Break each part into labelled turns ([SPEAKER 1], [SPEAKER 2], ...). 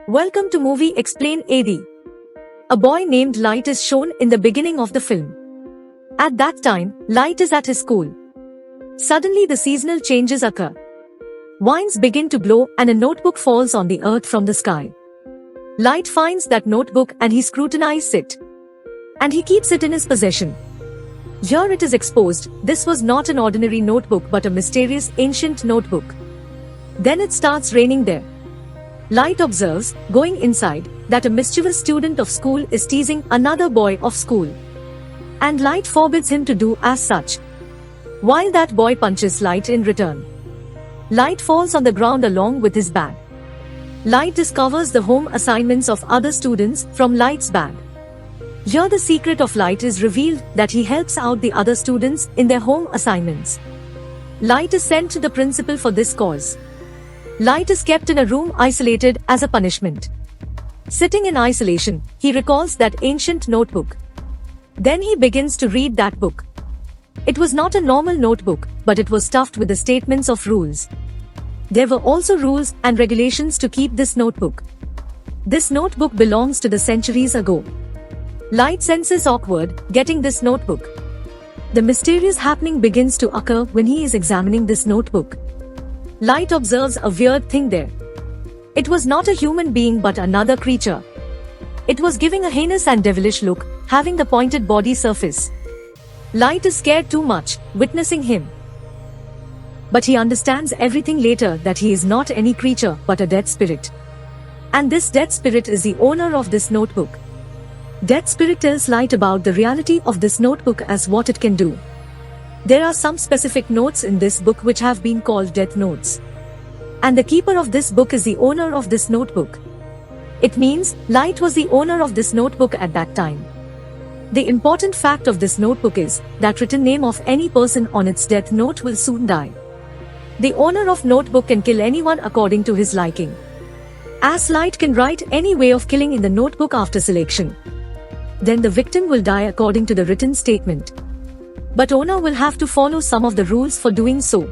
[SPEAKER 1] Welcome to Movie Explain AD. A boy named Light is shown in the beginning of the film. At that time, Light is at his school. Suddenly the seasonal changes occur. Winds begin to blow and a notebook falls on the earth from the sky. Light finds that notebook and he scrutinizes it. And he keeps it in his possession. Here it is exposed, this was not an ordinary notebook but a mysterious ancient notebook. Then it starts raining there. Light observes, going inside, that a mischievous student of school is teasing another boy of school. And Light forbids him to do as such. While that boy punches Light in return. Light falls on the ground along with his bag. Light discovers the home assignments of other students from Light's bag. Here the secret of Light is revealed, that he helps out the other students in their home assignments. Light is sent to the principal for this cause. Light is kept in a room isolated as a punishment. Sitting in isolation, he recalls that ancient notebook. Then he begins to read that book. It was not a normal notebook, but it was stuffed with the statements of rules. There were also rules and regulations to keep this notebook. This notebook belongs to the centuries ago. Light senses awkward, getting this notebook. The mysterious happening begins to occur when he is examining this notebook. Light observes a weird thing there. It was not a human being but another creature. It was giving a heinous and devilish look, having the pointed body surface. Light is scared too much, witnessing him. But he understands everything later, that he is not any creature but a dead spirit. And this dead spirit is the owner of this notebook. Dead spirit tells Light about the reality of this notebook as what it can do. There are some specific notes in this book which have been called death notes. And the keeper of this book is the owner of this notebook. It means, Light was the owner of this notebook at that time. The important fact of this notebook is, that written name of any person on its death note will soon die. The owner of notebook can kill anyone according to his liking. As Light can write any way of killing in the notebook after selection. Then the victim will die according to the written statement. But owner will have to follow some of the rules for doing so.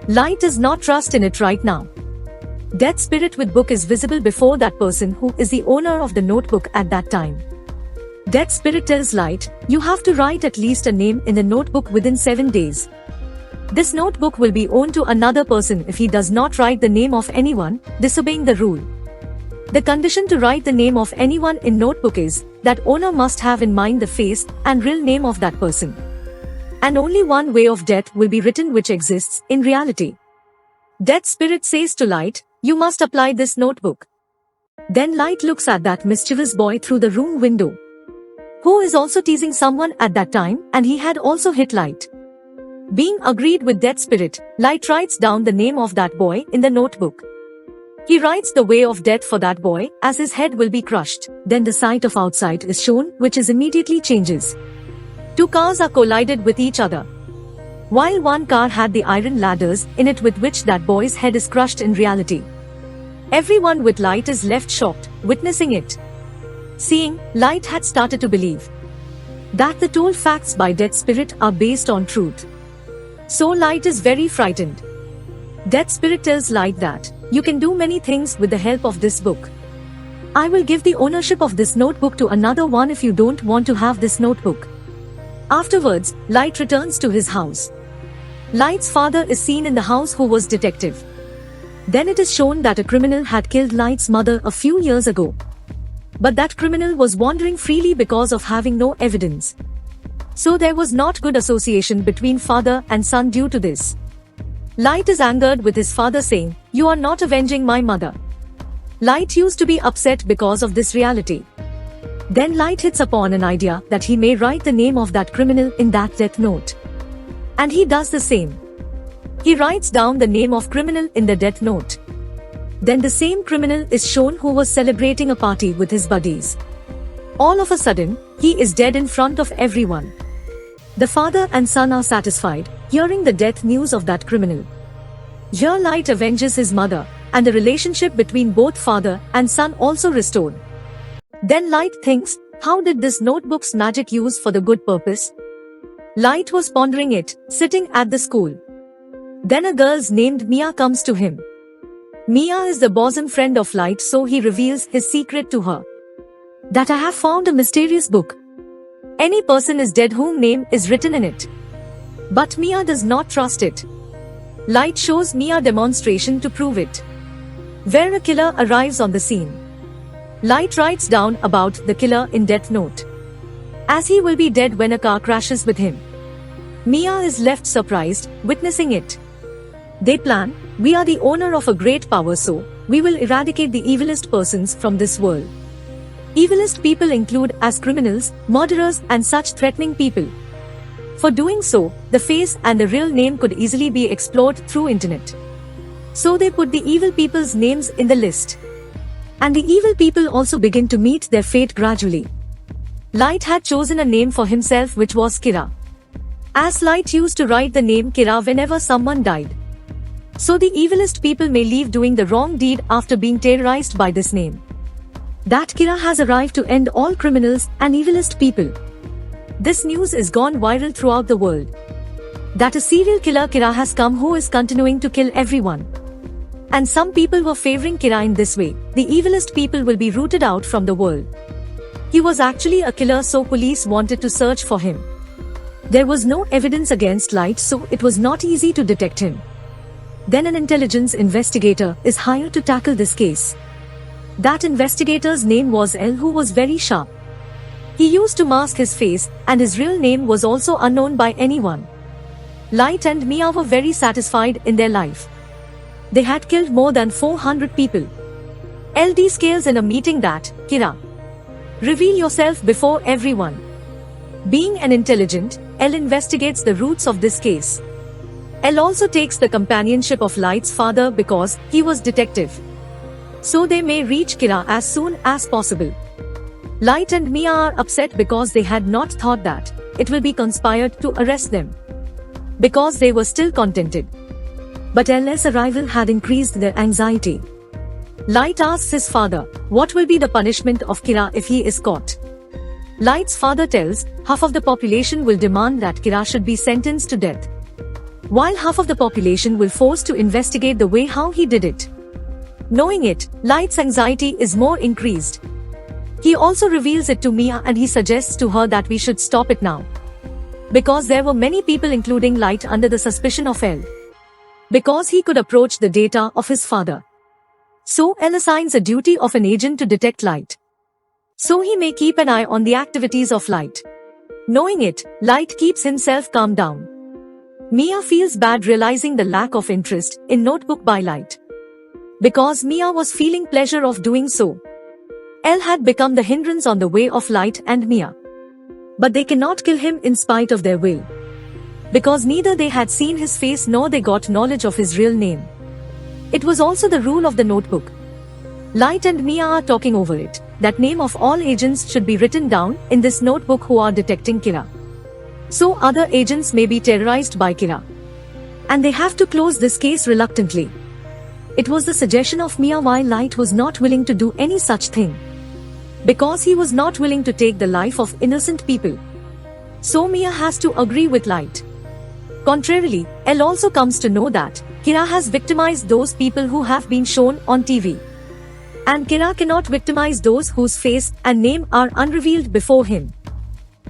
[SPEAKER 1] Light does not trust in it right now. Dead spirit with book is visible before that person who is the owner of the notebook at that time. Dead spirit tells Light, you have to write at least a name in the notebook within 7 days. This notebook will be owned to another person if he does not write the name of anyone, disobeying the rule. The condition to write the name of anyone in notebook is, that owner must have in mind the face and real name of that person. And only one way of death will be written which exists in reality. Dead spirit says to Light, you must apply this notebook. Then Light looks at that mischievous boy through the room window, who is also teasing someone at that time, and he had also hit Light. Being agreed with dead spirit, Light writes down the name of that boy in the notebook. He writes the way of death for that boy, as his head will be crushed. Then the sight of outside is shown, which is immediately changes. 2 cars are collided with each other. While one car had the iron ladders in it with which that boy's head is crushed in reality. Everyone with Light is left shocked, witnessing it. Seeing, Light had started to believe that the told facts by dead spirit are based on truth. So Light is very frightened. Dead spirit tells Light that, you can do many things with the help of this book. I will give the ownership of this notebook to another one if you don't want to have this notebook. Afterwards, Light returns to his house. Light's father is seen in the house who was detective. Then it is shown that a criminal had killed Light's mother a few years ago. But that criminal was wandering freely because of having no evidence. So there was not good association between father and son due to this. Light is angered with his father saying, you are not avenging my mother. Light used to be upset because of this reality. Then Light hits upon an idea that he may write the name of that criminal in that death note. And he does the same. He writes down the name of criminal in the death note. Then the same criminal is shown who was celebrating a party with his buddies. All of a sudden, he is dead in front of everyone. The father and son are satisfied, hearing the death news of that criminal. Here Light avenges his mother, and the relationship between both father and son also restored. Then Light thinks, how did this notebook's magic use for the good purpose? Light was pondering it, sitting at the school. Then a girl named Mia comes to him. Mia is the bosom friend of Light, so he reveals his secret to her. That I have found a mysterious book. Any person is dead whose name is written in it. But Mia does not trust it. Light shows Mia demonstration to prove it. Where a killer arrives on the scene. Light writes down about the killer in Death Note, as he will be dead when a car crashes with him. Mia is left surprised, witnessing it. They plan, we are the owner of a great power, so we will eradicate the evilest persons from this world. Evilest people include as criminals, murderers and such threatening people. For doing so, the face and the real name could easily be explored through internet. So they put the evil people's names in the list. And the evil people also begin to meet their fate gradually. Light had chosen a name for himself, which was Kira, as Light used to write the name Kira whenever someone died. So the evilest people may leave doing the wrong deed after being terrorized by this name. That Kira has arrived to end all criminals and evilest people. This news is gone viral throughout the world. That a serial killer Kira has come who is continuing to kill everyone. And some people were favoring Kira in this way. The evilest people will be rooted out from the world. He was actually a killer, so police wanted to search for him. There was no evidence against Light, so it was not easy to detect him. Then an intelligence investigator is hired to tackle this case. That investigator's name was L, who was very sharp. He used to mask his face, and his real name was also unknown by anyone. Light and Mia were very satisfied in their life. They had killed more than 400 people. LD scales in a meeting that, Kira, reveal yourself before everyone. Being an intelligent, L investigates the roots of this case. L also takes the companionship of Light's father because he was detective. So they may reach Kira as soon as possible. Light and Mia are upset because they had not thought that it will be conspired to arrest them, because they were still contented. But L's arrival had increased their anxiety. Light asks his father, what will be the punishment of Kira if he is caught? Light's father tells, half of the population will demand that Kira should be sentenced to death, while half of the population will force to investigate the way how he did it. Knowing it, Light's anxiety is more increased. He also reveals it to Mia and he suggests to her that we should stop it now, because there were many people including Light under the suspicion of L, because he could approach the data of his father. So L assigns a duty of an agent to detect Light, so he may keep an eye on the activities of Light. Knowing it, Light keeps himself calm down. Mia feels bad realizing the lack of interest in Notebook by Light, because Mia was feeling pleasure of doing so. L had become the hindrance on the way of Light and Mia. But they cannot kill him in spite of their will, because neither they had seen his face nor they got knowledge of his real name. It was also the rule of the Notebook. Light and Mia are talking over it, that name of all agents should be written down in this notebook who are detecting Kira, so other agents may be terrorized by Kira. And they have to close this case reluctantly. It was the suggestion of Mia why Light was not willing to do any such thing, because he was not willing to take the life of innocent people. So Mia has to agree with Light. Contrarily, L also comes to know that Kira has victimized those people who have been shown on TV. And Kira cannot victimize those whose face and name are unrevealed before him.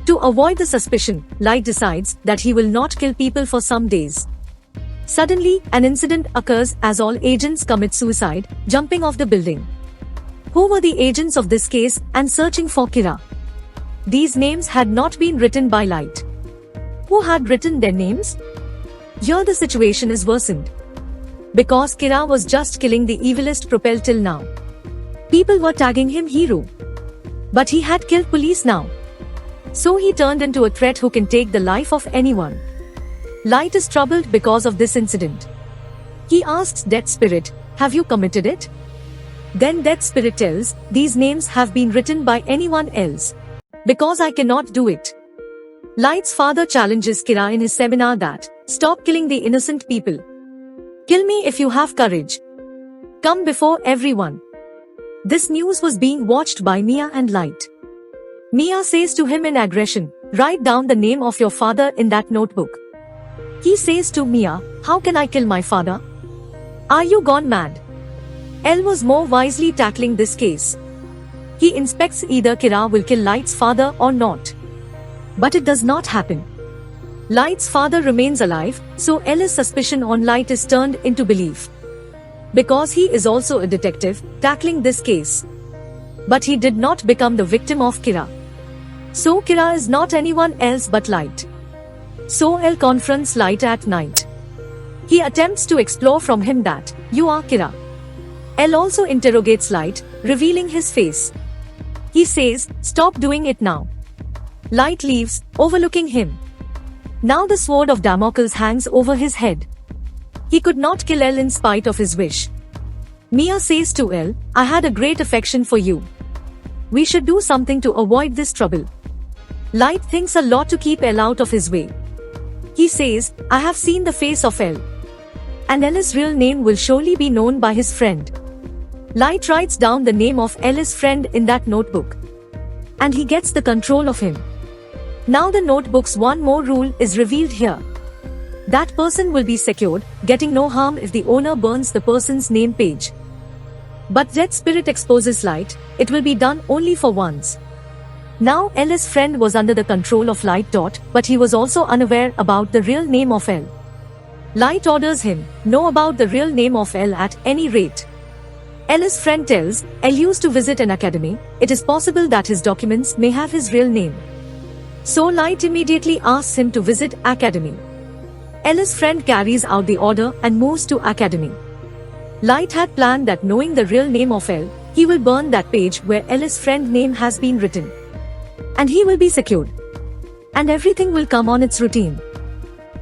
[SPEAKER 1] To avoid the suspicion, Light decides that he will not kill people for some days. Suddenly, an incident occurs as all agents commit suicide, jumping off the building. Who were the agents of this case and searching for Kira? These names had not been written by Light. Who had written their names? Here the situation is worsened, because Kira was just killing the evilest propel till now. People were tagging him hero. But he had killed police now. So he turned into a threat who can take the life of anyone. Light is troubled because of this incident. He asks Death Spirit, have you committed it? Then Death Spirit tells, these names have been written by anyone else, because I cannot do it. Light's father challenges Kira in his seminar that, stop killing the innocent people. Kill me if you have courage. Come before everyone. This news was being watched by Mia and Light. Mia says to him in aggression, write down the name of your father in that notebook. He says to Mia, how can I kill my father? Are you gone mad? L was more wisely tackling this case. He inspects either Kira will kill Light's father or not. But it does not happen. Light's father remains alive, so L's suspicion on Light is turned into belief. Because he is also a detective, tackling this case. But he did not become the victim of Kira. So Kira is not anyone else but Light. So L confronts Light at night. He attempts to explore from him that, you are Kira. L also interrogates Light, revealing his face. He says, stop doing it now. Light leaves, overlooking him. Now the sword of Damocles hangs over his head. He could not kill L in spite of his wish. Mia says to L, I had a great affection for you. We should do something to avoid this trouble. Light thinks a lot to keep L out of his way. He says, I have seen the face of L. And L's real name will surely be known by his friend. Light writes down the name of L's friend in that notebook. And he gets the control of him. Now the notebook's one more rule is revealed here. That person will be secured, getting no harm if the owner burns the person's name page. But Dead Spirit exposes Light, it will be done only for once. Now L's friend was under the control of Light. But he was also unaware about the real name of L. Light orders him, know about the real name of L at any rate. L's friend tells, L used to visit an academy, it is possible that his documents may have his real name. So Light immediately asks him to visit academy. L's friend carries out the order and moves to academy. Light had planned that knowing the real name of L, he will burn that page where L's friend name has been written. And he will be secured. And everything will come on its routine.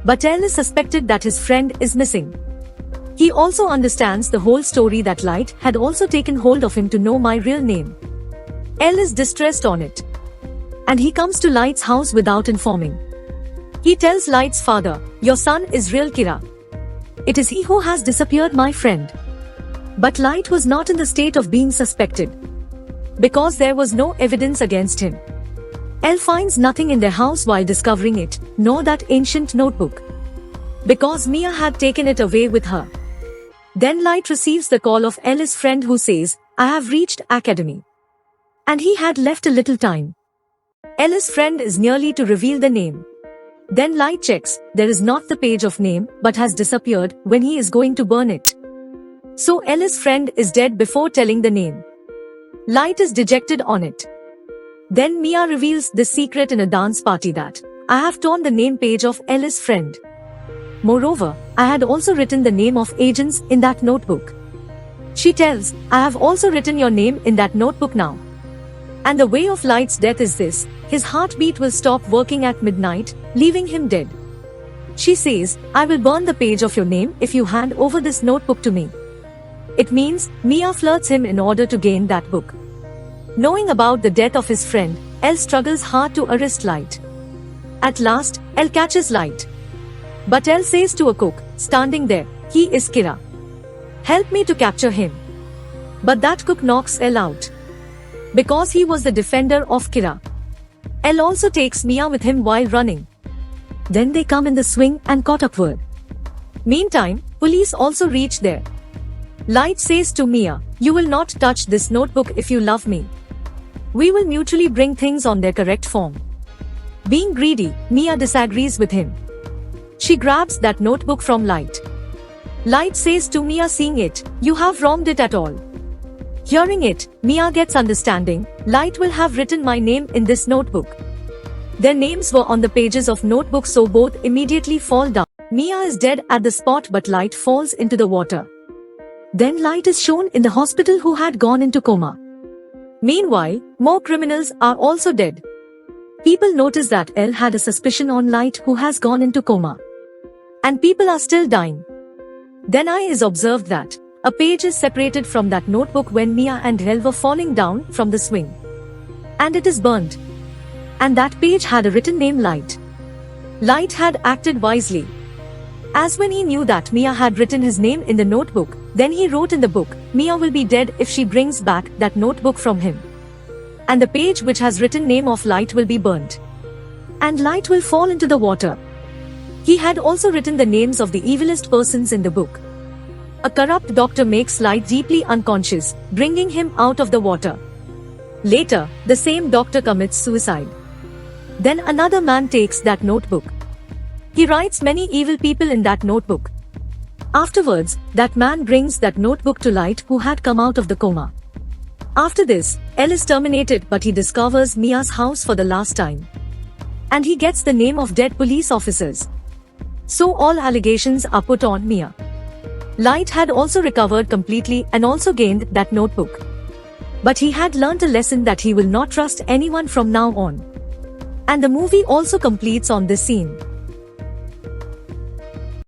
[SPEAKER 1] But L is suspected that his friend is missing. He also understands the whole story that Light had also taken hold of him to know my real name. L is distressed on it. And he comes to Light's house without informing. He tells Light's father, your son is real Kira. It is he who has disappeared my friend. But Light was not in the state of being suspected. Because there was no evidence against him. L finds nothing in their house while discovering it, nor that ancient notebook. Because Mia had taken it away with her. Then Light receives the call of L's friend who says, I have reached academy. And he had left a little time. L's friend is nearly to reveal the name. Then Light checks, there is not the page of name, but has disappeared when he is going to burn it. So L's friend is dead before telling the name. Light is dejected on it. Then Mia reveals this secret in a dance party that, I have torn the name page of L's friend. Moreover, I had also written the name of agents in that notebook. She tells, I have also written your name in that notebook now. And the way of Light's death is this, his heartbeat will stop working at midnight, leaving him dead. She says, I will burn the page of your name if you hand over this notebook to me. It means, Mia flirts him in order to gain that book. Knowing about the death of his friend, L struggles hard to arrest Light. At last, L catches Light. But L says to a cook, standing there, he is Kira. Help me to capture him. But that cook knocks L out. Because he was the defender of Kira. L also takes Mia with him while running. Then they come in the swing and caught upward. Meantime, police also reach there. Light says to Mia, you will not touch this notebook if you love me. We will mutually bring things on their correct form. Being greedy, Mia disagrees with him. She grabs that notebook from Light. Light says to Mia seeing it, you have wronged it at all. Hearing it, Mia gets understanding, Light will have written my name in this notebook. Their names were on the pages of notebook so both immediately fall down. Mia is dead at the spot but Light falls into the water. Then Light is shown in the hospital who had gone into coma. Meanwhile, more criminals are also dead. People notice that L had a suspicion on Light who has gone into coma. And people are still dying. Then I is observed that a page is separated from that notebook when Mia and L were falling down from the swing. And it is burnt. And that page had a written name Light. Light had acted wisely. As when he knew that Mia had written his name in the notebook, then he wrote in the book, Mia will be dead if she brings back that notebook from him. And the page which has written name of Light will be burnt. And Light will fall into the water. He had also written the names of the evilest persons in the book. A corrupt doctor makes Light deeply unconscious, bringing him out of the water. Later, the same doctor commits suicide. Then another man takes that notebook. He writes many evil people in that notebook. Afterwards, that man brings that notebook to Light, who had come out of the coma. After this, L is terminated, but he discovers Mia's house for the last time. And he gets the name of dead police officers. So all allegations are put on Mia. Light had also recovered completely and also gained that notebook. But he had learnt a lesson that he will not trust anyone from now on. And the movie also completes on this scene.